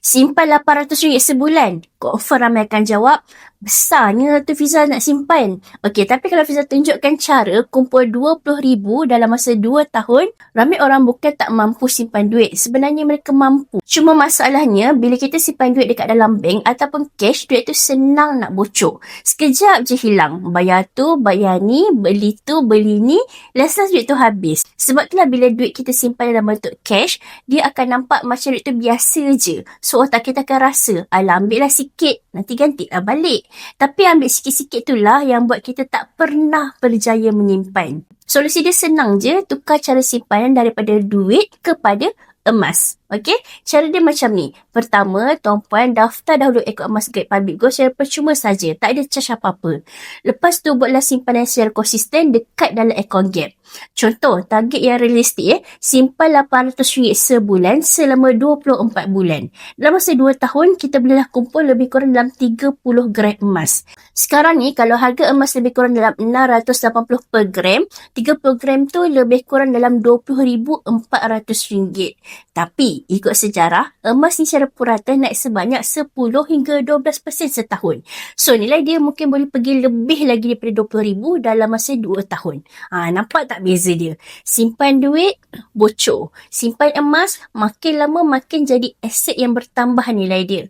Simpan RM800 sebulan. Confirm ramai akan jawab, besarnya tu Fiza nak simpan. Okey, tapi kalau Fiza tunjukkan cara kumpul RM20,000 dalam masa 2 tahun, ramai orang bukan tak mampu simpan duit. Sebenarnya mereka mampu. Cuma masalahnya, bila kita simpan duit dekat dalam bank ataupun cash, duit tu senang nak bocor. Sekejap je hilang. Bayar tu, bayar ni, beli tu, beli ni, last duit tu habis. Sebab itulah bila duit kita simpan dalam bentuk cash, dia akan nampak macam duit tu biasa je. So, otak kita akan rasa, alah ambil lah sikit, nanti ganti lah balik. Tapi ambil sikit-sikit itulah yang buat kita tak pernah berjaya menyimpan. Solusi dia senang je, tukar cara simpanan daripada duit kepada emas. Okey, cara dia macam ni. Pertama, tuan-puan daftar dahulu akaun emas Great Public Gold secara percuma saja, tak ada charge apa-apa. Lepas tu buatlah simpanan secara konsisten dekat dalam akaun Gap. Contoh, target yang realistik simpan RM800 sebulan selama 24 bulan. Dalam masa 2 tahun, kita bolehlah kumpul lebih kurang dalam 30 gram emas. Sekarang ni, kalau harga emas lebih kurang dalam RM680 per gram, 30 gram tu lebih kurang dalam RM20,400. Tapi, ikut sejarah, emas ni secara purata naik sebanyak 10 hingga 12% setahun. So, nilai dia mungkin boleh pergi lebih lagi daripada RM20,000 dalam masa 2 tahun. Nampak tak beza dia? Simpan duit, bocor. Simpan emas, makin lama makin jadi aset yang bertambah nilai dia.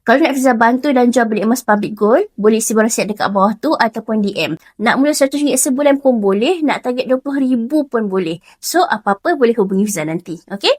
Kalau nak Fiza bantu dan jual beli emas Public Gold, boleh isi wasiat dekat bawah tu ataupun DM. Nak mula RM100 sebulan pun boleh, nak target RM20,000 pun boleh. So, apa-apa boleh hubungi Fiza nanti. Okay?